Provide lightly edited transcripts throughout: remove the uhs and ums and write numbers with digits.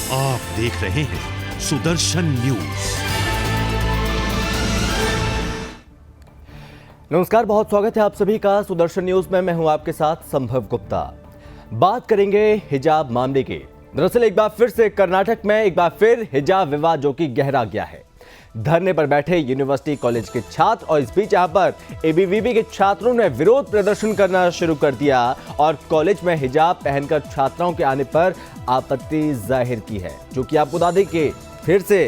आप देख रहे हैं सुदर्शन न्यूज। नमस्कार, बहुत स्वागत है आप सभी का सुदर्शन न्यूज में। मैं हूं आपके साथ संभव गुप्ता। बात करेंगे हिजाब मामले की। दरअसल एक बार फिर से कर्नाटक में एक बार फिर हिजाब विवाद जो कि गहरा गया है। धरने पर बैठे यूनिवर्सिटी कॉलेज के छात्र और इस बीच यहां पर एबीवीपी के छात्रों ने विरोध प्रदर्शन करना शुरू कर दिया और कॉलेज में हिजाब पहनकर छात्राओं के आने पर आपत्ति जाहिर की है। जो कि आपको बता दें कि फिर से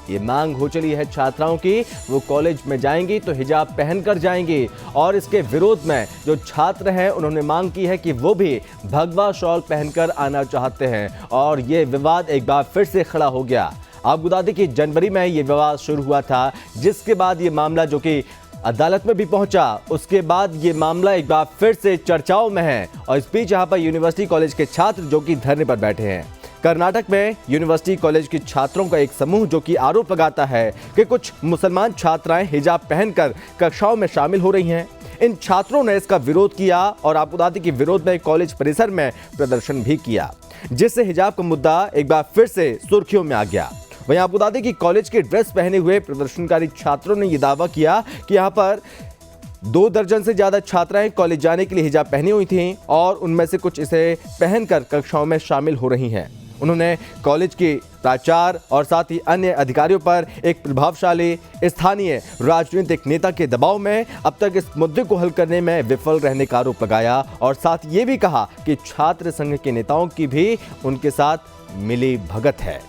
ये मांग हो चली है छात्राओं की, वो कॉलेज में जाएंगी तो हिजाब पहनकर जाएंगी। और इसके विरोध में जो छात्र हैं उन्होंने मांग की है कि वो भी भगवा शॉल पहनकर आना चाहते हैं और ये विवाद एक बार फिर से खड़ा हो गया। आपको बता दें कि जनवरी में ये विवाद शुरू हुआ था, जिसके बाद ये मामला जो कि अदालत में भी पहुंचा, उसके बाद ये मामला एक बार फिर से चर्चाओं में है। और इस बीच यहाँ पर यूनिवर्सिटी कॉलेज के छात्र जो कि धरने पर बैठे हैं। कर्नाटक में यूनिवर्सिटी कॉलेज के छात्रों का एक समूह जो कि आरोप लगाता है कि कुछ मुसलमान छात्राएं हिजाब पहनकर कक्षाओं में शामिल हो रही हैं। इन छात्रों ने इसका विरोध किया और आपको बता दें कि विरोध में कॉलेज परिसर में प्रदर्शन भी किया, जिससे हिजाब का मुद्दा एक बार फिर से सुर्खियों में आ गया। वहीं आपको बता दें कि कॉलेज के ड्रेस पहने हुए प्रदर्शनकारी छात्रों ने यह दावा किया कि यहाँ पर 2 दर्जन से ज्यादा छात्राएं कॉलेज जाने के लिए हिजाब पहनी हुई थीं और उनमें से कुछ इसे पहनकर कक्षाओं में शामिल हो रही हैं। उन्होंने कॉलेज के प्राचार्य और साथ ही अन्य अधिकारियों पर एक प्रभावशाली स्थानीय राजनीतिक नेता के दबाव में अब तक इस मुद्दे को हल करने में विफल रहने का आरोप लगाया और साथ ये भी कहा कि छात्र संघ के नेताओं की भी उनके साथ मिली भगत है।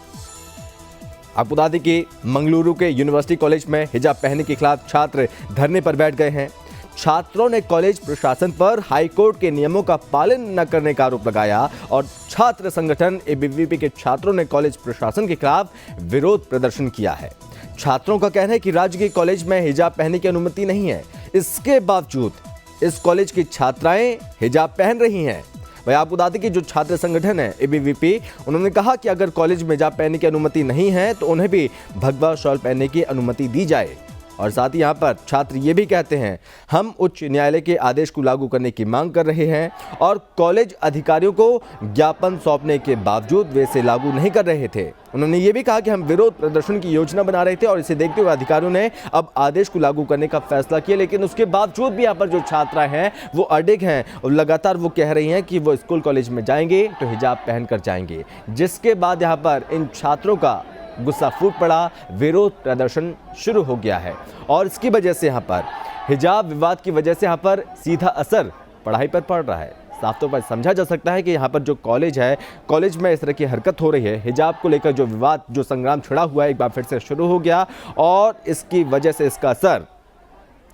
आपको बता दें कि मंगलुरु के यूनिवर्सिटी कॉलेज में हिजाब पहनने के खिलाफ छात्र धरने पर बैठ गए हैं। छात्रों ने कॉलेज प्रशासन पर हाईकोर्ट के नियमों का पालन न करने का आरोप लगाया और छात्र संगठन एबीवीपी के छात्रों ने कॉलेज प्रशासन के खिलाफ विरोध प्रदर्शन किया है। छात्रों का कहना है कि राज्य के कॉलेज में हिजाब पहनने की अनुमति नहीं है, इसके बावजूद इस कॉलेज की छात्राएं हिजाब पहन रही हैं। वही आपको बता दें कि जो छात्र संगठन है एबीवीपी, उन्होंने कहा कि अगर कॉलेज में हिजाब पहनने की अनुमति नहीं है तो उन्हें भी भगवा शॉल पहनने की अनुमति दी जाए। और साथ ही यहाँ पर छात्र ये भी कहते हैं, हम उच्च न्यायालय के आदेश को लागू करने की मांग कर रहे हैं और कॉलेज अधिकारियों को ज्ञापन सौंपने के बावजूद वे इसे लागू नहीं कर रहे थे। उन्होंने ये भी कहा कि हम विरोध प्रदर्शन की योजना बना रहे थे और इसे देखते हुए अधिकारियों ने अब आदेश को लागू करने का फैसला किया, लेकिन उसके बावजूद भी यहाँ पर जो छात्रा हैं वो अडिग हैं और लगातार वो कह रही हैं कि वो स्कूल कॉलेज में जाएंगे तो हिजाब पहनकर जाएंगे। जिसके बाद यहाँ पर इन छात्रों का गुस्सा फूट पड़ा, विरोध प्रदर्शन शुरू हो गया है और इसकी वजह से यहाँ पर हिजाब विवाद की वजह से यहाँ पर सीधा असर पढ़ाई पर पड़ रहा है। साफ तौर पर समझा जा सकता है कि यहाँ पर जो कॉलेज है, कॉलेज में इस तरह की हरकत हो रही है, हिजाब को लेकर जो विवाद, जो संग्राम छिड़ा हुआ है, एक बार फिर से शुरू हो गया और इसकी वजह से इसका असर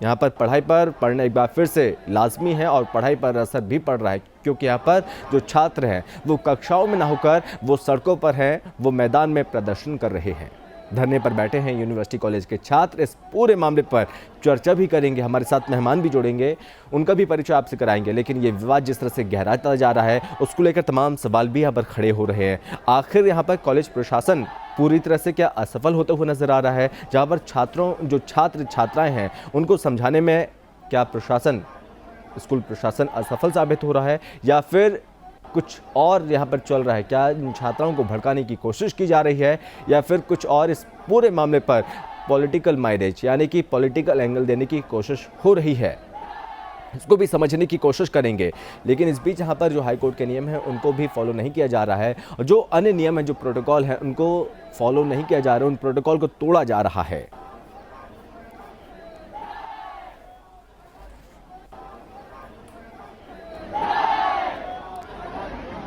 यहाँ पर पढ़ाई पर पढ़ना एक बार फिर से लाजमी है और पढ़ाई पर असर भी पड़ रहा है, क्योंकि यहाँ पर जो छात्र हैं वो कक्षाओं में ना होकर वो सड़कों पर हैं, वो मैदान में प्रदर्शन कर रहे हैं। धरने पर बैठे हैं यूनिवर्सिटी कॉलेज के छात्र। इस पूरे मामले पर चर्चा भी करेंगे, हमारे साथ मेहमान भी जोड़ेंगे, उनका भी परिचय आपसे कराएंगे। लेकिन ये विवाद जिस तरह से गहराता जा रहा है उसको लेकर तमाम सवाल भी यहाँ पर खड़े हो रहे हैं। आखिर यहाँ पर कॉलेज प्रशासन पूरी तरह से क्या असफल होते हुए नजर आ रहा है? जहाँ पर जो छात्र छात्राएं हैं उनको समझाने में क्या स्कूल प्रशासन असफल साबित हो रहा है या फिर कुछ और यहाँ पर चल रहा है? क्या इन छात्राओं को भड़काने की कोशिश की जा रही है या फिर कुछ और इस पूरे मामले पर पॉलिटिकल माइलेज यानी कि पॉलिटिकल एंगल देने की कोशिश हो रही है? इसको भी समझने की कोशिश करेंगे। लेकिन इस बीच यहाँ पर जो हाईकोर्ट के नियम हैं उनको भी फॉलो नहीं किया जा रहा है और जो अन्य नियम हैं, जो प्रोटोकॉल है, उनको फॉलो नहीं किया जा रहा है, उन प्रोटोकॉल को तोड़ा जा रहा है।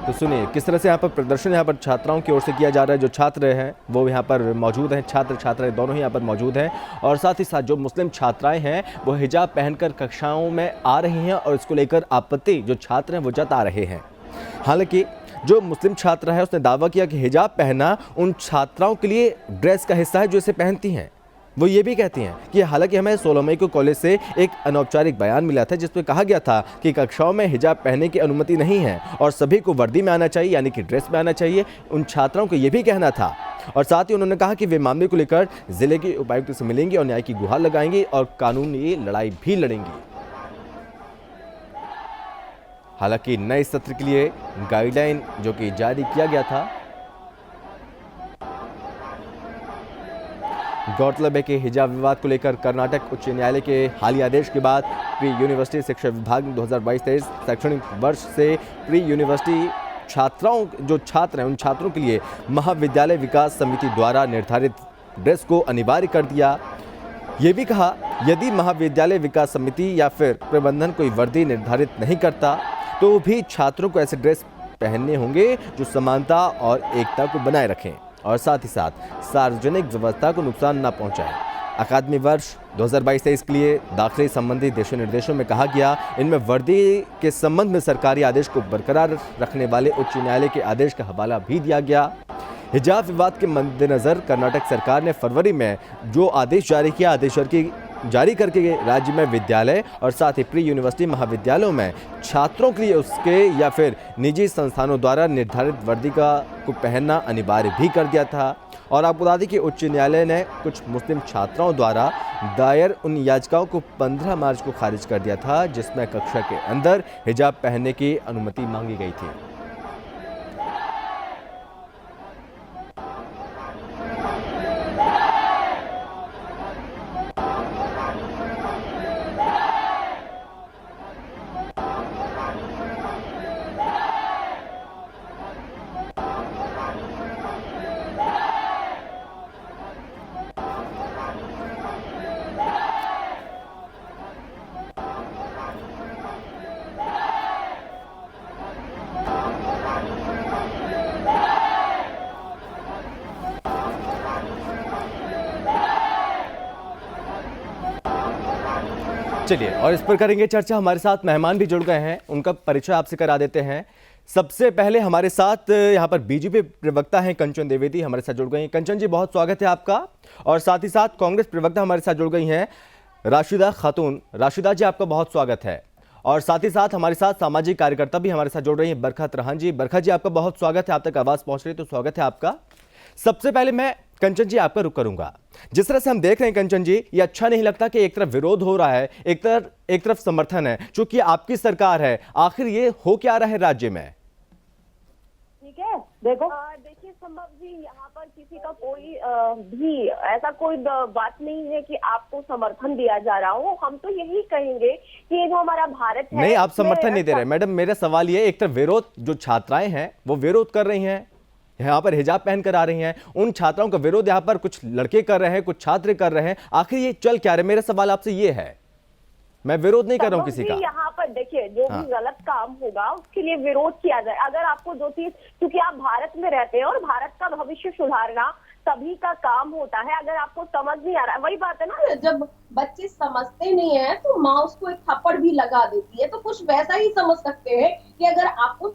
तो सुनिए किस तरह से यहाँ पर प्रदर्शन यहाँ पर छात्राओं की ओर से किया जा रहा है। जो छात्र हैं वो यहाँ पर मौजूद हैं, छात्र छात्राएं दोनों ही यहाँ पर मौजूद हैं और साथ ही साथ जो मुस्लिम छात्राएं हैं वो हिजाब पहनकर कक्षाओं में आ रही हैं और इसको लेकर आपत्ति जो छात्र हैं वो जता रहे हैं। हालांकि जो मुस्लिम छात्रा है उसने दावा किया कि हिजाब पहनना उन छात्राओं के लिए ड्रेस का हिस्सा है जो इसे पहनती हैं। वो ये भी कहती हैं कि हालांकि हमें 16 मई को कॉलेज से एक अनौपचारिक बयान मिला था जिसमें कहा गया था कि कक्षाओं में हिजाब पहनने की अनुमति नहीं है और सभी को वर्दी में आना चाहिए, यानी कि ड्रेस में आना चाहिए। उन छात्राओं को ये भी कहना था और साथ ही उन्होंने कहा कि वे मामले को लेकर जिले के उपायुक्त से मिलेंगे और न्याय की गुहार लगाएंगे और कानूनी लड़ाई भी लड़ेंगी। हालांकि नए सत्र के लिए गाइडलाइन जो कि जारी किया गया था गौरतलब है कि हिजाब विवाद को लेकर कर्नाटक उच्च न्यायालय के हालिया आदेश के बाद प्री यूनिवर्सिटी शिक्षा विभाग ने 2022-23 शैक्षणिक वर्ष से प्री यूनिवर्सिटी छात्र हैं उन छात्रों के लिए महाविद्यालय विकास समिति द्वारा निर्धारित ड्रेस को अनिवार्य कर दिया। ये भी कहा यदि महाविद्यालय विकास समिति या फिर प्रबंधन कोई वर्दी निर्धारित नहीं करता तो भी छात्रों को ऐसे ड्रेस पहनने होंगे जो समानता और एकता को बनाए रखें और साथ ही साथ सार्वजनिक व्यवस्था को नुकसान न पहुंचाएं। अकादमी वर्ष 2022-23 के लिए दाखिले संबंधी दिशा निर्देशों में कहा गया इनमें वर्दी के संबंध में सरकारी आदेश को बरकरार रखने वाले उच्च न्यायालय के आदेश का हवाला भी दिया गया। हिजाब विवाद के मद्देनजर कर्नाटक सरकार ने फरवरी में जो आदेश जारी किया आदेश जारी करके राज्य में विद्यालय और साथ ही प्री यूनिवर्सिटी महाविद्यालयों में छात्रों के लिए उसके या फिर निजी संस्थानों द्वारा निर्धारित वर्दी को पहनना अनिवार्य भी कर दिया था। और आपको बता दें कि उच्च न्यायालय ने कुछ मुस्लिम छात्राओं द्वारा दायर उन याचिकाओं को 15 मार्च को खारिज कर दिया था जिसमें कक्षा के अंदर हिजाब पहनने की अनुमति मांगी गई थी। चलिए और इस पर करेंगे चर्चा। हमारे साथ मेहमान भी जुड़ गए हैं, उनका परिचय आपसे करा देते हैं। सबसे पहले हमारे साथ यहाँ पर बीजेपी प्रवक्ता हैं कंचन द्विवेदी हमारे साथ जुड़ गई हैं। कंचन जी बहुत स्वागत है आपका। और साथ ही साथ कांग्रेस प्रवक्ता हमारे साथ जुड़ गई हैं राशिदा खातून। राशिदा जी आपका बहुत स्वागत है। और साथ ही साथ हमारे साथ सामाजिक कार्यकर्ता भी हमारे साथ जुड़ रही हैं बरखा त्रहान जी। बरखा जी आपका बहुत स्वागत है, आप तक आवाज पहुंच रही है तो स्वागत है आपका। सबसे पहले मैं कंचन जी आपका रुख करूंगा। जिस तरह से हम देख रहे हैं कंचन जी, ये अच्छा नहीं लगता कि एक तरफ विरोध हो रहा है, एक तरफ समर्थन है, चूंकि आपकी सरकार है। आखिर ये हो क्या रहा है राज्य में? ठीक है, देखिए संभव जी, यहाँ पर किसी का कोई भी ऐसा कोई बात नहीं है कि आपको समर्थन दिया जा रहा हो। हम तो यही कहेंगे कि ये जो हमारा भारत है, नहीं आप समर्थन नहीं दे रहे मैडम। मेरा सवाल ये, एक तरफ विरोध, जो छात्राएं हैं वो विरोध कर रही हैं, यहाँ पर हिजाब पहन कर आ रही हैं, उन छात्राओं का विरोध यहाँ पर कुछ लड़के कर रहे हैं, कुछ छात्र कर रहे हैं। आखिर ये चल क्या रहे? मेरा सवाल आपसे ये है, मैं विरोध नहीं कर रहा हूँ किसी का। यहाँ पर देखिए, जो भी गलत काम होगा उसके लिए विरोध किया जाए। अगर आपको जो चीज, क्योंकि आप भारत में रहते हैं और भारत का भविष्य सुधारना सभी का काम होता है। अगर आपको समझ नहीं आ रहा है, वही बात है ना, जब बच्चे समझते नहीं है तो माँ उसको एक थप्पड़ भी लगा देती है। तो कुछ वैसा ही समझ सकते हैं कि अगर आपको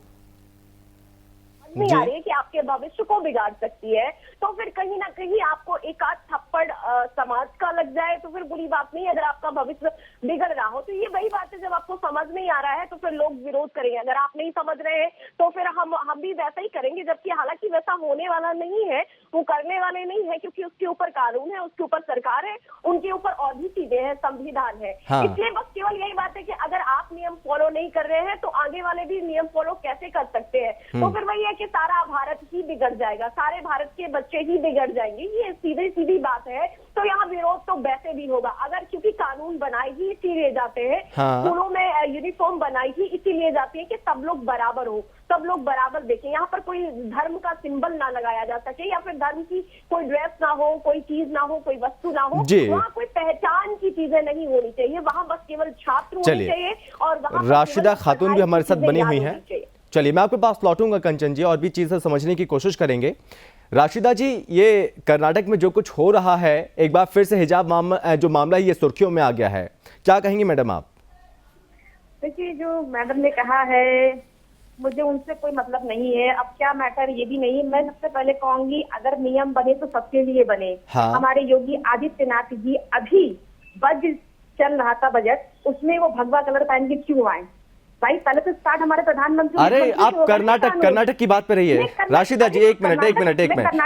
नहीं आ रही है कि आपके भविष्य को बिगाड़ सकती है, तो फिर कहीं ना कहीं आपको एक आध थप्पड़ समाज का लग जाए तो फिर बुरी बात नहीं है। अगर आपका भविष्य बिगड़ रहा हो तो ये वही बात है, जब आपको समझ नहीं आ रहा है तो फिर लोग विरोध करेंगे। अगर आप नहीं समझ रहे हैं तो फिर हम भी वैसा ही करेंगे, जबकि हालांकि वैसा होने वाला नहीं है, वो करने वाले नहीं है, क्योंकि उसके ऊपर कानून है, उसके ऊपर सरकार है, उनके ऊपर और भी चीजें हैं, संविधान है। हाँ। इसलिए बस केवल यही बात है कि अगर आप नियम फॉलो नहीं कर रहे हैं तो आगे वाले भी नियम फॉलो कैसे कर सकते हैं? तो फिर वही है कि सारा भारत ही बिगड़ जाएगा, सारे भारत के बच्चे ही बिगड़ जाएंगे। ये सीधी सीधी बात है। तो यहाँ विरोध तो वैसे भी होगा, अगर क्योंकि कानून बनाए ही इसीलिए जाते हैं, स्कूलों में यूनिफॉर्म बनाई ही इसीलिए जाती है कि सब लोग बराबर हो, सब लोग बराबर देखें। यहाँ पर कोई धर्म का सिंबल ना लगाया जा सके, या फिर धर्म की कोई ड्रेस ना हो, कोई चीज ना हो, कोई वस्तु ना हो, वहाँ कोई पहचान की चीजें नहीं होनी चाहिए। वहाँ बस केवल छात्र होने चाहिए। और वहाँ राशिदा खातून भी हमारे साथ बनी हुई है। चलिए मैं आपके पास लौटूंगा कंचन जी, और भी चीजें समझने की कोशिश करेंगे। राशिदा जी, ये कर्नाटक में जो कुछ हो रहा है, एक बार फिर से हिजाब जो मामला है ये सुर्खियों में आ गया है, क्या कहेंगी मैडम आप? देखिए, जो मैडम ने कहा है मुझे उनसे कोई मतलब नहीं है। अब क्या मैटर ये भी नहीं, मैं सबसे पहले कहूंगी अगर नियम बने तो सबके लिए बने। हमारे योगी आदित्यनाथ जी अभी बजट चल रहा था, बजट, उसमें वो भगवा कलर पहन के क्यों आए? भाई पहले तो स्टार्ट हमारे प्रधानमंत्री। अरे आप कर्नाटक की बात पे रहिए राशिदा जी, एक मिनट।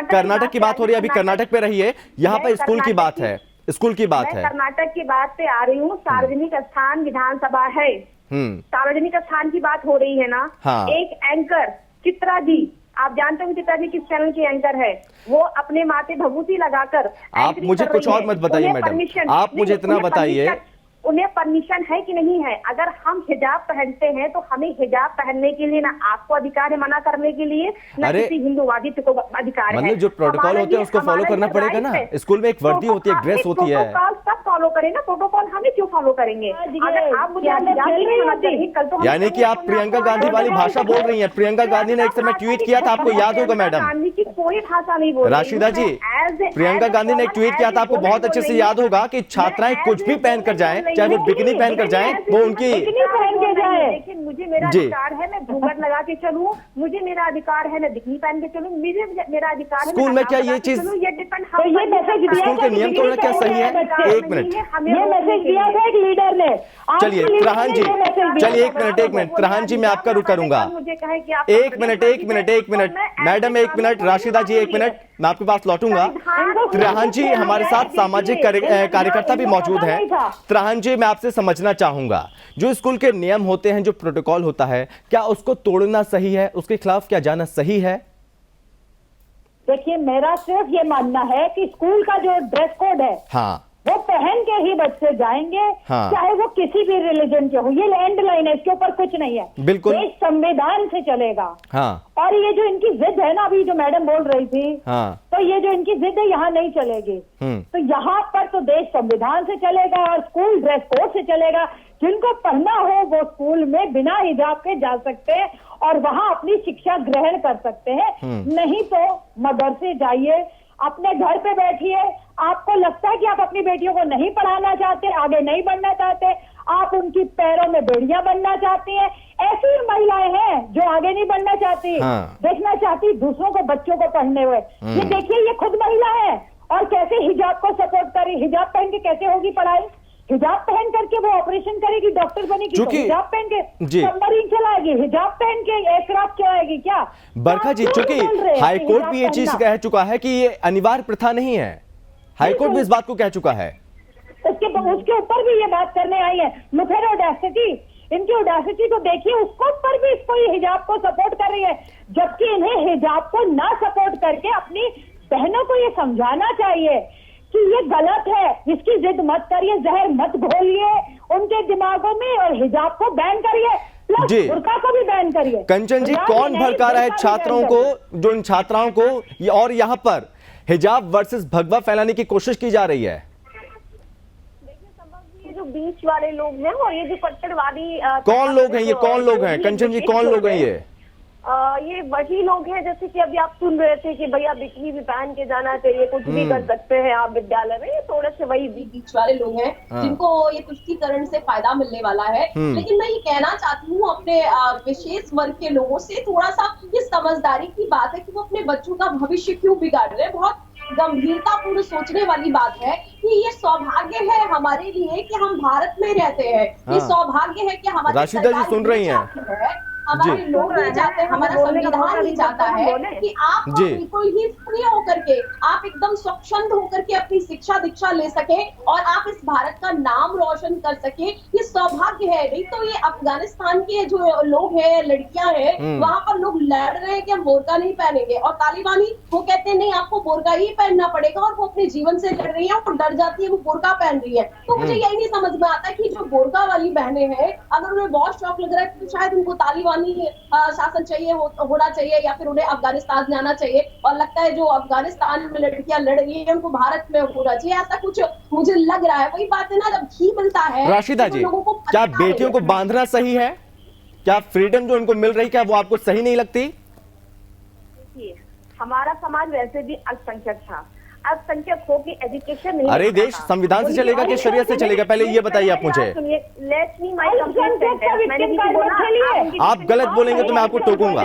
कर्नाटक की बात हो रही है, अभी कर्नाटक पे रहिए। यहाँ पर स्कूल की बात है, स्कूल की बात है। कर्नाटक की बात पे आ रही हूँ। सार्वजनिक स्थान विधानसभा है, सार्वजनिक स्थान की बात हो रही है ना। एक एंकर चित्रा जी आप जानते हैं पिताजी किस चैनल के एंकर है, वो अपने माथे भभूति लगाकर आप मुझे कुछ और मत बताइए मैडम, आप मुझे इतना बताइए उन्हें परमिशन है कि नहीं है। अगर हम हिजाब पहनते हैं तो हमें हिजाब पहनने के लिए ना आपको अधिकार है मना करने के लिए, ना किसी हिंदूवादी को अधिकार है। मतलब जो प्रोटोकॉल होते हैं उसको फॉलो करना पड़ेगा ना। स्कूल में एक वर्दी होती है, ड्रेस होती है, सब फॉलो करें ना। प्रोटोकॉल हमें क्यों फॉलो करेंगे? अगर आप मुझे कल तो यानी कि आप प्रियंका गांधी वाली भाषा बोल रही हैं। प्रियंका गांधी ने एक समय ट्वीट किया था, आपको याद होगा मैडम? गांधी की कोई भाषा नहीं बोल। राशिदा जी, प्रियंका गांधी ने एक ट्वीट किया था, आपको बहुत अच्छे से याद होगा कि छात्राएं कुछ भी पहन कर जाएं, चाहे वो बिकनी पहन कर जाएं, वो उनकी पहन के जाए। लेकिन मुझे मेरा अधिकार है मैं घूंघट लगा के चलूं, मुझे मेरा अधिकार है मैं बिकनी पहन के चलूं, मुझे मेरा अधिकार है। स्कूल में क्या ये चीज, ये डिपेंड ये मैसेज दिया स्कूल के नियम तोड़ना क्या सही है? एक मिनट, ये मैसेज दिया था एक लीडर ने। चलिए त्रहान जी, चलिए एक मिनट त्रहान जी, मैं आपका रुख करूंगा। एक मिनट मैडम, एक मिनट राशिदा जी, एक मिनट, मैं आपके पास लौटूंगा। त्रहान जी हमारे साथ सामाजिक कार्यकर्ता भी मौजूद हैं। त्रहान जी, मैं आपसे समझना चाहूंगा, जो स्कूल के नियम होते हैं, जो प्रोटोकॉल होता है, क्या उसको तोड़ना सही है? उसके खिलाफ क्या जाना सही है? देखिए, मेरा सिर्फ ये मानना है कि स्कूल का जो ड्रेस कोड है, हाँ, वो पहन के ही बच्चे जाएंगे, हाँ, चाहे वो किसी भी रिलीजन के हो। ये लैंड लाइन है, इसके ऊपर कुछ नहीं है, बिल्कुल देश संविधान से चलेगा। हाँ, और ये जो इनकी जिद है ना, अभी जो मैडम बोल रही थी, हाँ, तो ये जो इनकी जिद है यहाँ नहीं चलेगी। तो यहाँ पर तो देश संविधान से चलेगा और स्कूल ड्रेस कोड से चलेगा। जिनको पढ़ना हो वो स्कूल में बिना हिजाब के जा सकते हैं और वहाँ अपनी शिक्षा ग्रहण कर सकते हैं। नहीं तो मदरसे जाइए, अपने घर पे बैठिए। आपको लगता है कि आप अपनी बेटियों को नहीं पढ़ाना चाहते, आगे नहीं बढ़ना चाहते, आप उनकी पैरों में बेड़ियां बनना चाहती हैं। ऐसी ही महिलाएं हैं जो आगे नहीं बढ़ना चाहती, देखना चाहती दूसरों को, बच्चों को पढ़ने हुए। ये देखिए, ये खुद महिला है और कैसे हिजाब को सपोर्ट करी। हिजाब पहन के कैसे होगी पढ़ाई? हिजाब पहन करके वो ऑपरेशन करेगी, डॉक्टर बनेगी, तो हिजाब पहन के सबमरीन चलाएगी, हिजाब पहन के एयरक्राफ्ट चलाएगी क्या? बरखा जी, चूंकि हाईकोर्ट भी ये चीज कह चुका है कि ये अनिवार्य प्रथा नहीं है, हाईकोर्ट भी इस बात को कह चुका है। उसके ऊपर भी ये बात करने आई है। लुक एट ऑडेसिटी, इनकी ऑडेसिटी को देखिए, उसको ऊपर भी इसको ये हिजाब को सपोर्ट कर रही है, जबकि इन्हें हिजाब को ना सपोर्ट करके अपनी बहनों को ये समझाना चाहिए कि ये गलत है, इसकी जिद मत करिए, जहर मत घोलिए उनके दिमागों में और हिजाब को बैन करिए, प्लस बुर्का को भी बैन करिए। कंचन जी, कौन भड़का रहा है छात्रों को, जो इन छात्राओं को, और यहाँ पर हिजाब वर्सेस भगवा फैलाने की कोशिश की जा रही है? देखिए, ये जो बीच वाले लोग हैं और ये जो कट्टरवादी कौन लोग हैं? ये कौन लोग हैं कंचन जी, कौन लोग हैं ये वही लोग हैं जैसे कि अभी आप सुन रहे थे कि भैया बिकनी भी पहन के जाना चाहिए, कुछ भी कर सकते हैं आप विद्यालय में। ये थोड़े से वही बीच वाले लोग हैं जिनको ये तुष्टीकरण से फायदा मिलने वाला है। लेकिन मैं ये कहना चाहती हूँ अपने विशेष वर्ग के लोगों से, थोड़ा सा ये समझदारी की बात है कि वो अपने बच्चों का भविष्य क्यों बिगाड़ रहे हैं। बहुत गंभीरतापूर्ण सोचने वाली बात है कि ये सौभाग्य है हमारे लिए कि हम भारत में रहते हैं। ये सौभाग्य है कि हमारे राशिदा जी सुन रही हैं, हमारे लोग ये चाहते हैं, हमारा संविधान ये चाहता है कि आप बिल्कुल ही फ्री होकर के, आप एकदम स्वच्छंद होकर के अपनी शिक्षा दीक्षा ले सके और आप इस भारत का नाम रोशन कर सके। ये सौभाग्य है। नहीं तो ये अफगानिस्तान के जो लोग हैं, लड़कियां हैं, वहां पर लोग लड़ रहे हैं कि हम बोरका नहीं पहनेंगे, और तालिबानी वो कहते हैं नहीं आपको बोरका ही पहनना पड़ेगा, और वो अपने जीवन से लड़ रही है और डर जाती है, वो बोरका पहन रही है। तो मुझे यही नहीं समझ में आता कि जो बोरका वाली बहनें हैं, अगर उन्हें बहुत शौक लग रहा है तो शायद उनको तालिबानी शासन चाहिए होना चाहिए, या फिर उन्हें अफगानिस्तान जाना चाहिए, और लगता है जो अफगानिस्तान में लड़कियां लड़ रही है उनको भारत में होना चाहिए, ऐसा कुछ मुझे लग रहा है। वही बात है ना, जब घी मिलता है। राशिदा जी, क्या बेटियों को बांधना सही है? क्या फ्रीडम जो उनको मिल रही, क्या वो आपको सही नहीं लगती? देखिए, हमारा समाज वैसे भी अल्पसंख्यक था, अल्पसंख्यक हो कि एजुकेशन नहीं। अरे देश संविधान से चलेगा कि शरीयत से चलेगा? पहले ये बताइए आप मुझे। आप गलत बोलेंगे तो मैं आपको टोकूंगा,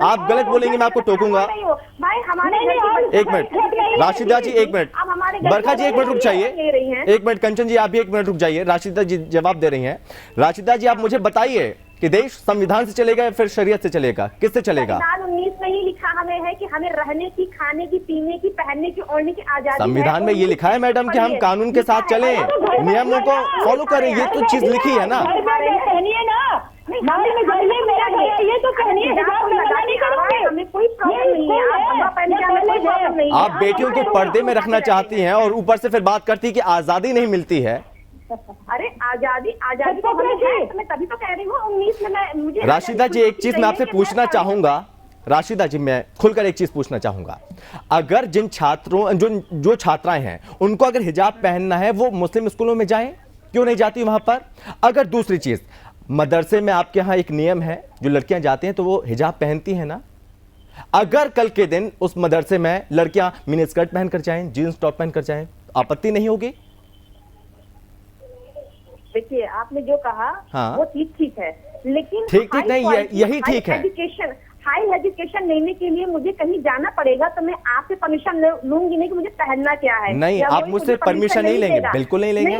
आप गलत बोलेंगे मैं आपको टोकूंगा। एक मिनट राशिदा जी, एक मिनट बरखा जी, एक मिनट रुक जाइए, एक मिनट कंचन जी आप भी एक मिनट रुक जाइए। राशिदा जी जवाब दे रही हैं। राशिदा जी आप मुझे बताइए कि देश संविधान से चलेगा या फिर शरीयत से चलेगा, किससे चलेगा? संविधान 19 में ही लिखा हमें है कि हमें रहने की, खाने की, पीने की, पहनने की, ओढ़ने की आजादी। संविधान में ये लिखा है मैडम कि हम कानून के साथ चलें, नियमों को फॉलो करें, ये तो चीज लिखी है ना। ये तो प्रॉब्लम नहीं है। आप बेटियों को पर्दे में रखना चाहती हैं और ऊपर से फिर बात करती कि आजादी नहीं मिलती है। अरे आजादी तो मैं तभी तो कह रही हूँ 19 में मैं मुझे राशिदा जी एक चीज मैं आपसे पूछना चाहूंगा, राशिदा जी मैं खुलकर एक चीज पूछना चाहूंगा, अगर जिन छात्रों जो छात्राएं हैं उनको अगर हिजाब पहनना है वो मुस्लिम स्कूलों में जाएं, क्यों नहीं जाती वहां पर? अगर दूसरी चीज मदरसे में आपके यहाँ एक नियम है, जो लड़कियां जाती हैं तो वो हिजाब पहनती हैं ना, अगर कल के दिन उस मदरसे में लड़कियां मिनी स्कर्ट पहनकर जाएं, जींस टॉप पहनकर जाएं, आपत्ति नहीं होगी? देखिए आपने जो कहा हाँ। वो ठीक है, लेकिन ठीक नहीं, यही ठीक है। हाई एजुकेशन लेने के लिए मुझे कहीं जाना पड़ेगा तो मैं आपसे परमिशन लूंगी नहीं कि मुझे पहनना क्या है। नहीं, आप मुझसे परमिशन नहीं लेंगे, बिल्कुल नहीं लेंगे।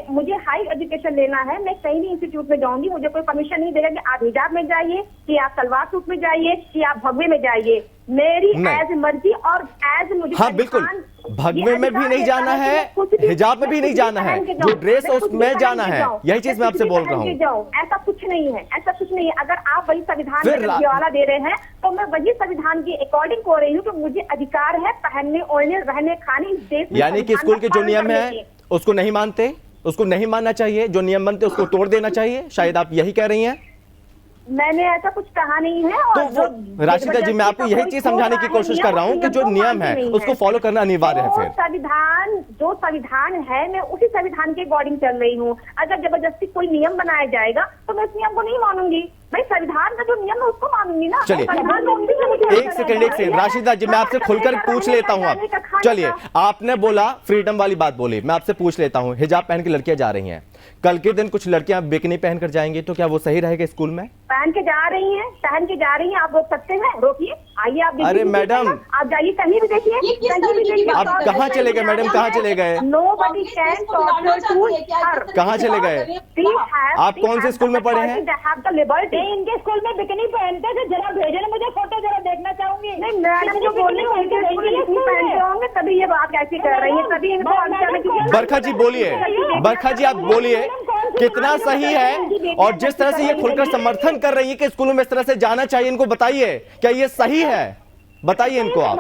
मुझे हाई एजुकेशन लेना है, मैं कहीं भी इंस्टीट्यूट में जाऊंगी, मुझे कोई परमिशन नहीं देगा कि आप हिजाब में जाइए, कि आप सलवार सूट में जाइए, कि आप भगवे में जाइए। मेरी एज मर्जी और एज मुझे, हाँ बिल्कुल, भगवे में भी नहीं जाना है, हिजाब में भी नहीं जाना है, जो ड्रेस है उसमें जाना है, यही चीज मैं आपसे बोल रहा हूँ। ऐसा कुछ नहीं है, ऐसा कुछ नहीं है। अगर आप वही संविधान का हवाला दे रहे हैं तो मैं वही संविधान के अकॉर्डिंग हो रही हूँ कि मुझे अधिकार है पहनने, ओढ़ने, रहने, खाने इस देश में। यानी कि स्कूल के जो नियम है उसको नहीं मानते, उसको नहीं मानना चाहिए, जो नियम बनते उसको तोड़ देना चाहिए, शायद आप यही कह रही हैं? मैंने ऐसा कुछ कहा नहीं है। और तो राशिदा जी मैं आपको यही चीज समझाने की कोशिश कर रहा हूँ कि जो नियम है उसको फॉलो करना अनिवार्य है। फिर जो संविधान है मैं उसी संविधान के अकॉर्डिंग चल रही हूँ। अगर जबरदस्ती कोई नियम बनाया जाएगा तो मैं उस नियम को नहीं मानूंगी। भाई संविधान का जो नियम है उसको मानूंगी ना। चलिए एक सेकंड राशिदा जी मैं आपसे खुलकर पूछ लेता हूँ। आप चलिए, आपने बोला फ्रीडम वाली बात बोली, मैं आपसे पूछ लेता हूँ, हिजाब पहन के लड़कियां जा रही हैं, कल के दिन कुछ लड़कियां बिकनी पहनकर जाएंगी तो क्या वो सही रहेगा स्कूल में? पहन के जा रही हैं, आप रोक सकते हैं? रोकिए, आइए आप। अरे मैडम आप जाइए, कहीं भी देखिए, कहीं भी देखिए। आप कहाँ चले गए मैडम, कहाँ चले गए? कहाँ चले गए? आप कौन से स्कूल में पढ़े हैं? इनके स्कूल में बिकनी पहनते थे, जरा भेजे, मुझे फोटो जरा देखना चाहूंगी। नहीं मैडम जो बोल रही होंगे तभी ये बात कैसी कर रही है, तभी इनको। बरखा जी बोलिए, बरखा जी आप बोलिए कितना सही है, और जिस तरह से ये खुलकर समर्थन कर रही है कि स्कूलों में इस तरह से जाना चाहिए, इनको बताइए क्या ये सही है? बताइए इनको आप।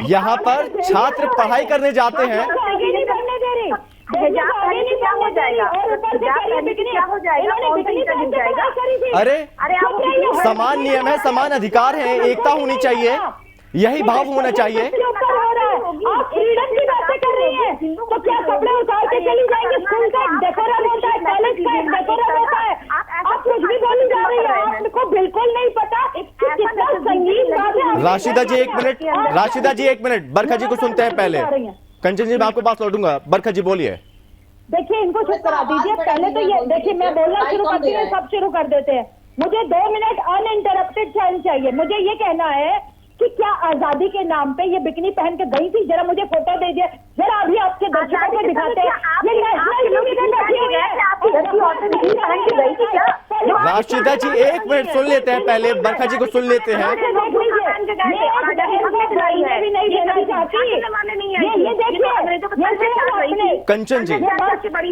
यहाँ पर छात्र पढ़ाई करने जाते हैं, क्या हो जाएगा? क्या हो जाएगा? कौन सा इंटरव्यू जाएगा? अरे समान नियम है, समान अधिकार है, एकता होनी चाहिए, यही भाव होना चाहिए। आप फ्रीडम की बातें कर रही हैं, तो क्या कपड़े उतार के चली जाएंगे? स्कूल का डेकोरम होता है, कॉलेज का डेकोरम होता है, आप कुछ भी बोली जा रही है, आपको बिल्कुल नहीं पता कितना संगीन बात है। राशिदा जी एक मिनट, राशिदा जी एक मिनट, बरखा जी को सुनते हैं पहले। कंचन जी मैं आपको पास लौटूंगा, बरखा जी बोलिए। देखिए इनको चुप करा दीजिए पहले तो। ये देखिए मैं बोलना शुरू करती हूँ, सब शुरू कर देते हैं। मुझे 2 मिनट अनइंटरप्टेड टाइम चाहिए। मुझे ये कहना है कि क्या आजादी के नाम पे ये बिकनी पहन के गई थी? जरा मुझे फोटो दीजिए, जरा अभी आपके दर्शकों को दिखाते हैं। राशिदा जी एक मिनट सुन लेते हैं पहले, बरखा जी को सुन लेते हैं। कंचन जी,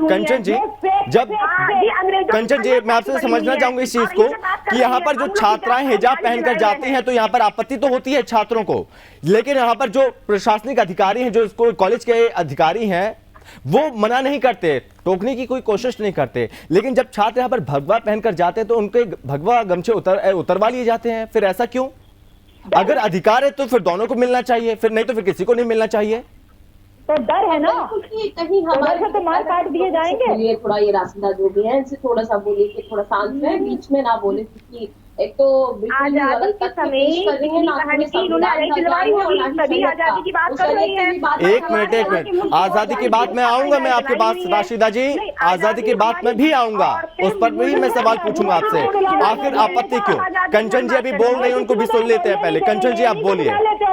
कंचन जी, जब कंचन जी मैं आपसे समझना चाहूंगा इस चीज को कि यहाँ पर जो छात्राएं हिजाब पहनकर जाती हैं तो यहाँ पर आपत्ति तो होती है छात्रों को, लेकिन यहाँ पर जो प्रशासनिक अधिकारी हैं, जो स्कूल कॉलेज के अधिकारी हैं, वो मना नहीं करते, टोकने की कोई कोशिश नहीं करते। लेकिन जब छात्र यहाँ पर भगवा पहनकर जाते हैं तो उनके भगवा गमछे उतरवा लिए जाते हैं। फिर ऐसा क्यों? अगर अधिकार है तो फिर दोनों को मिलना चाहिए, फिर नहीं तो फिर किसी को नहीं मिलना चाहिए। तो डर है ना, कहीं हमारे तो मार काट दिए जाएंगे। थोड़ा ये राशिदा जो भी है इनसे थोड़ा सा बोले कि थोड़ा शांत है, बीच में ना बोले, क्योंकि एक तो आजादी के समय एक मिनट, आजादी की बात मैं आऊंगा, मैं आपके पास राशिदा जी, आजादी की बात में भी आऊंगा, उस पर भी मैं सवाल पूछूंगा आपसे। आखिर आपत्ति क्यों? कंचन जी अभी बोल रहे हैं, उनको भी सुन लेते हैं पहले। कंचन जी आप बोलिए।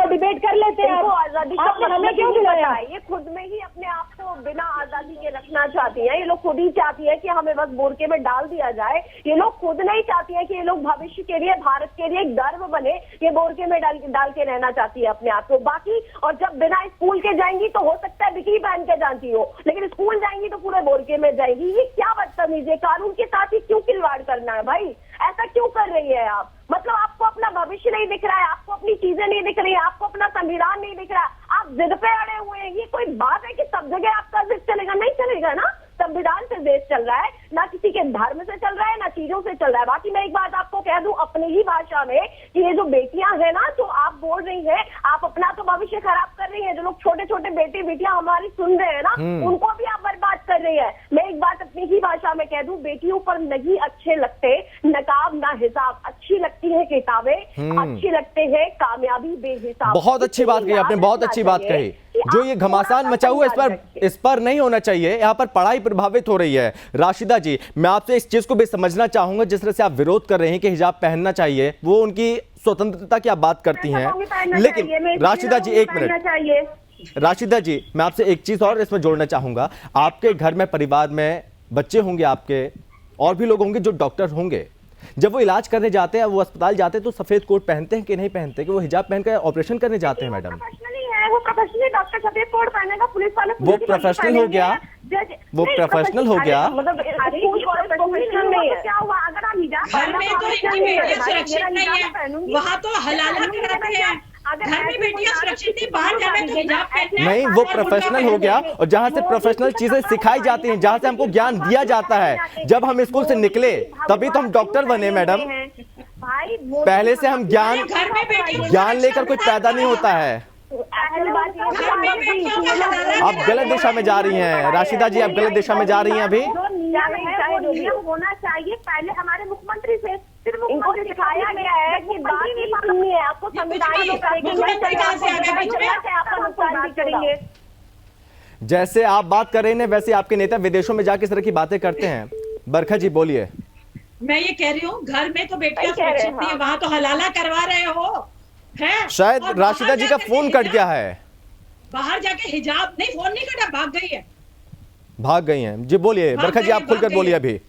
डिबेट कर लेते हैं। आजादी हमें क्यों बुलाया? ये खुद में ही अपने आप को बिना आजादी के रखना चाहती है। ये लोग खुद ही चाहती है कि हमें बस बोरके में डाल दिया जाए। ये लोग खुद नहीं चाहती है कि ये लोग भविष्य के लिए, भारत के लिए गर्व बने। ये बोरके में डाल के रहना चाहती है अपने आप को। बाकी और जब बिना स्कूल के जाएंगी तो हो सकता है बिकनी पहन के जानती हो, लेकिन स्कूल जाएंगी तो पूरे बोरके में जाएंगी। ये क्या बदतमीजी है? कानून के साथ ही क्यों खिलवाड़ करना है भाई? ऐसा क्यों कर रही है आप? मतलब आपको अपना भविष्य नहीं दिख रहा है, आपको अपनी चीजें नहीं दिख रही है, आपको अपना संविधान नहीं दिख रहा, आप जिद पे अड़े हुए हैं। ये कोई बात है कि सब जगह आपका जिद चलेगा? नहीं चलेगा ना। संविधान से देश चल रहा है, ना किसी के धर्म से चल रहा है, ना चीजों से चल रहा है। बाकी मैं एक बात आपको कह दूं अपनी ही भाषा में कि ये जो बेटियां हैं ना, जो आप बोल रही हैं, आप अपना तो भविष्य खराब कर रही हैं। जो लोग छोटे छोटे बेटे बेटियां हमारी सुन रहे हैं ना, उनको भी आप बर्बाद कर रही है। मैं एक बात अपनी ही भाषा में कह दूं, बेटियों पर नहीं अच्छे लगते नकाब ना हिसाब, अच्छी लगती है किताबें, अच्छी लगते हैं कामयाबी बेहिसाब। बहुत अच्छी बात कही आपने, बहुत अच्छी बात कही। जो ये घमासान मचा हुआ इस पर नहीं होना चाहिए। यहाँ पर पढ़ाई प्रभावित हो रही है। राशिदा जी, मैं आपसे इस चीज को भी समझना चाहूंगा, जिस तरह से आप विरोध कर रहे हैं कि हिजाब पहनना चाहिए, वो उनकी स्वतंत्रता की आप बात करती हैं, लेकिन राशिदा जी एक मिनट, राशिदा जी मैं आपसे एक चीज और इसमें जोड़ना चाहूंगा। आपके घर में परिवार में बच्चे होंगे, आपके और भी लोग होंगे जो डॉक्टर होंगे। जब वो इलाज करने जाते हैं, वो अस्पताल जाते हैं, तो सफेद कोट पहनते हैं कि नहीं पहनते, कि वो हिजाब पहनकर ऑपरेशन करने जाते हैं? मैडम वो प्रोफेशनल डॉक्टर सफेद कोट पहनेगा, पुलिस वाले वो प्रोफेशनल हो गया, वो प्रोफेशनल हो गया। मतलब प्रोफेशनल नहीं है। क्या हुआ अगर आप हिजाब घर में तो इतनी बेटियां सुरक्षित नहीं है, वहाँ तो हलाला कराते हैं। घर में बेटियां सुरक्षित नहीं, बाहर जाने तो हिजाब पहनना है। नहीं, वो प्रोफेशनल हो गया, और जहाँ से प्रोफेशनल चीजें सिखाई जाती हैं, जहाँ से हमको ज्ञान दिया जाता है, जब हम स्कूल से निकले तभी तो हम डॉक्टर बने मैडम। पहले से हम ज्ञान लेकर कोई पैदा नहीं होता है। आप गलत दिशा में जा रही हैं राशिदा जी, आप गलत दिशा में जा रही हैं अभी। नियम होना चाहिए पहले हमारे मुख्यमंत्री से, सिर्फ इनको सिखाया गया है कि बात नहीं सुननी है, आपको संविधान नुकसान करेंगे। जैसे आप बात कर रहे हैं वैसे आपके नेता विदेशों में जाकर इस तरह की बातें करते हैं। बरखा जी बोलिए। मैं ये कह रही हूँ, घर में तो बेटियां सुरक्षित नहीं है, वहाँ तो हलाला करवा रहे हो है। शायद राशिदा जी का फोन कट गया है। बाहर जाके हिजाब नहीं, फोन नहीं कटा, भाग गई है, भाग गई हैं जी। बोलिए बरखा जी, आप खुलकर बोलिए अभी।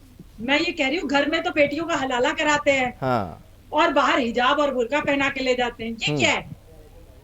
मैं ये कह रही हूँ, घर में तो बेटियों का हलाला कराते हैं, हाँ, और बाहर हिजाब और बुर्का पहना के ले जाते हैं। ये क्या है?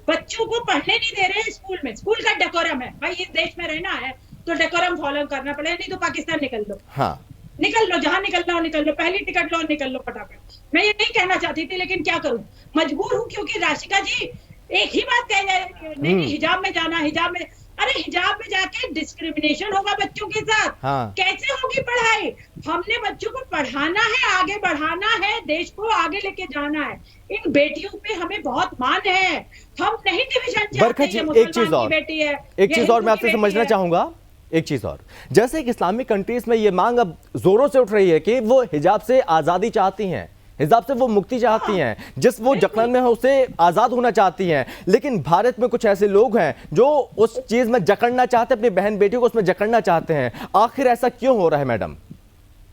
बच्चों को पढ़ने नहीं दे रहे हैं स्कूल में। स्कूल का डेकोरम है भाई, इस देश में रहना है तो डेकोरम फॉलो करना पड़ेगा, नहीं तो पाकिस्तान निकल लो। हाँ, निकल लो, जहां निकलना हो निकल लो, पहली टिकट लो और निकल लो फटाफट। मैं ये नहीं कहना चाहती थी, लेकिन क्या करूं, मजबूर हूं, क्योंकि राशिका जी एक ही बात कह जाए, नहीं हिजाब में जाना, हिजाब में। अरे हिजाब में जाके डिस्क्रिमिनेशन होगा बच्चों के साथ। हाँ। कैसे होगी पढ़ाई? हमने बच्चों को पढ़ाना है, आगे बढ़ाना है, देश को आगे लेके जाना है। इन बेटियों पे हमें बहुत मान है, हम नहीं डिविजन बरखा जी एक चीज और, एक चीज और मैं आपसे समझना चाहूंगा, एक चीज और। जैसे कि इस्लामिक कंट्रीज में ये मांग अब जोरों से उठ रही है कि वो हिजाब से आजादी चाहती हैं, हिजाब से वो मुक्ति चाहती हैं, जिस वो जकड़न में है उससे आजाद होना चाहती हैं। लेकिन भारत में कुछ ऐसे लोग हैं जो उस चीज में जकड़ना चाहते हैं, अपनी बहन बेटियों को उसमें जकड़ना चाहते हैं। आखिर ऐसा क्यों हो रहा है मैडम?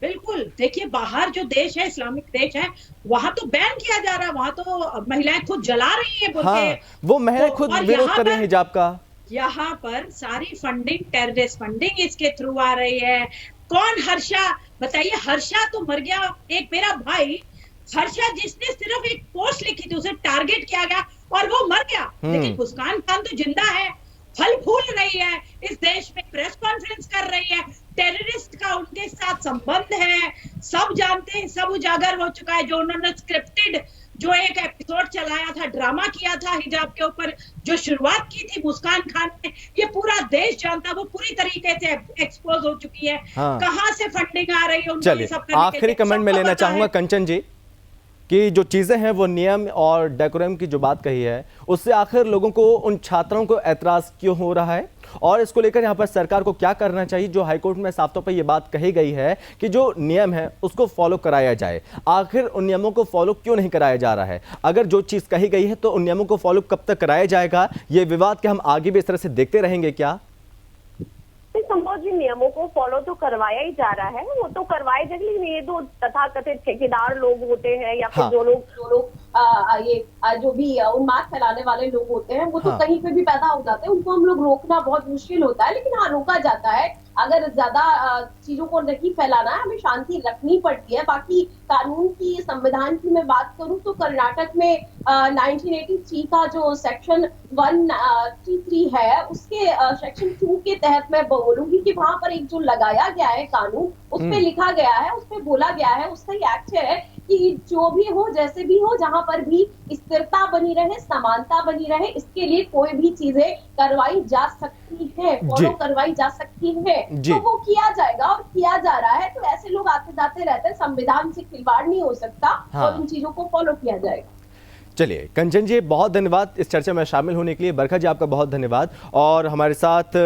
बिल्कुल, देखिए बाहर जो देश है, इस्लामिक देश है, वहां तो बैन किया जा रहा है, वहां तो महिलाएं खुद जला रही है। हाँ, वो महिलाएं खुद विरोध कर रही है हिजाब का। यहाँ पर सारी फंडिंग, टेररिस्ट फंडिंग इसके थ्रू आ रही है। कौन? हर्षा, बताइए, हर्षा तो मर गया, एक मेरा भाई हर्षा, जिसने सिर्फ एक पोस्ट लिखी थी, उसे टारगेट किया गया और वो मर गया। लेकिन मुस्कान खान तो जिंदा है, फल फूल रही है, इस देश में प्रेस कॉन्फ्रेंस कर रही है। टेररिस्ट का उनके साथ संबंध है, सब जानते हैं, सब उजागर हो चुका है। जो उन्होंने स्क्रिप्टेड जो एक एपिसोड चलाया था, ड्रामा किया था हिजाब के ऊपर, जो शुरुआत की थी मुस्कान खान ने, ये पूरा देश जानता, वो पूरी तरीके से एक्सपोज हो चुकी है। हाँ। कहां से फंडिंग आ रही है? चलिए आखिरी कमेंट में लेना चाहूंगा कंचन जी कि जो चीज़ें हैं वो नियम और डेकोरम की जो बात कही है, उससे आखिर लोगों को, उन छात्रों को एतराज़ क्यों हो रहा है, और इसको लेकर यहाँ पर सरकार को क्या करना चाहिए? जो हाईकोर्ट में साफ तौर पर ये बात कही गई है कि जो नियम है उसको फॉलो कराया जाए, आखिर उन नियमों को फॉलो क्यों नहीं कराया जा रहा है? अगर जो चीज़ कही गई है तो उन नियमों को फॉलो कब तक कराया जाएगा? ये विवाद के हम आगे भी इस तरह से देखते रहेंगे क्या? संभव जी, नियमों को फॉलो तो करवाया ही जा रहा है, वो तो करवाए जा रही है। ये तो तथाकथित ठेकेदार लोग होते हैं या फिर जो लोग जो भी उन्माद फैलाने वाले लोग होते हैं, वो तो कहीं पे भी पैदा हो जाते हैं, उनको हम लोग रोकना बहुत मुश्किल होता है। लेकिन हाँ, रोका जाता है। अगर ज्यादा चीजों को नहीं फैलाना है, हमें शांति रखनी पड़ती है। बाकी कानून की, संविधान की मैं बात करूं तो कर्नाटक में 1983 का जो सेक्शन 133 है, उसके सेक्शन 2 के तहत मैं बोलूंगी कि वहां पर एक जो लगाया गया है कानून, उस पे लिखा गया है, उस पे बोला गया है, उसका ही एक्ट है कि जो भी हो, जैसे भी हो, जहां पर भी स्थिरता बनी रहे, समानता बनी रहे, इसके लिए कोई भी चीजें करवाई जा सकती है, फॉलो करवाई जा सकती है, तो वो किया जाएगा और किया जा रहा है। तो ऐसे लोग आते जाते रहते हैं, संविधान से खिलवाड़ नहीं हो सकता और उन चीजों को फॉलो किया जाएगा। चलिए कंचन जी, बहुत धन्यवाद इस चर्चा में शामिल होने के लिए। बरखा जी, आपका बहुत धन्यवाद। और हमारे साथ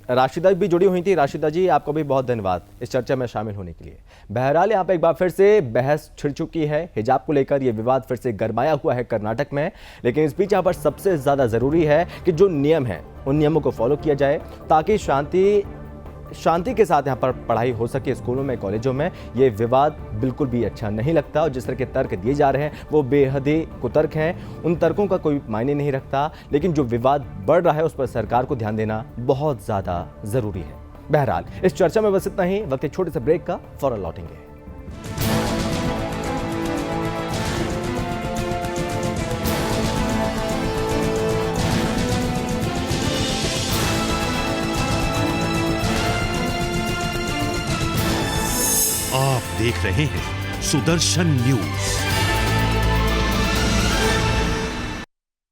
राशिदा भी जुड़ी हुई थी। राशिदा जी, आपका भी बहुत धन्यवाद इस चर्चा में शामिल होने के लिए। बहरहाल यहाँ पे एक बार फिर से बहस छिड़ चुकी है हिजाब को लेकर। ये विवाद फिर से गरमाया हुआ है कर्नाटक में। लेकिन इस बीच यहाँ पर सबसे ज़्यादा ज़रूरी है कि जो नियम हैं उन नियमों को फॉलो किया जाए, ताकि शांति के साथ यहाँ पर पढ़ाई हो सके स्कूलों में, कॉलेजों में। ये विवाद बिल्कुल भी अच्छा नहीं लगता और जिस तरह के तर्क दिए जा रहे हैं वो बेहद ही कुतर्क हैं। उन तर्कों का कोई मायने नहीं रखता। लेकिन जो विवाद बढ़ रहा है उस पर सरकार को ध्यान देना बहुत ज़्यादा ज़रूरी है। बहरहाल इस चर्चा में बस इतना ही। वक्त एक छोटे से ब्रेक का, फौरन लौटेंगे। आप देख रहे हैं सुदर्शन न्यूज।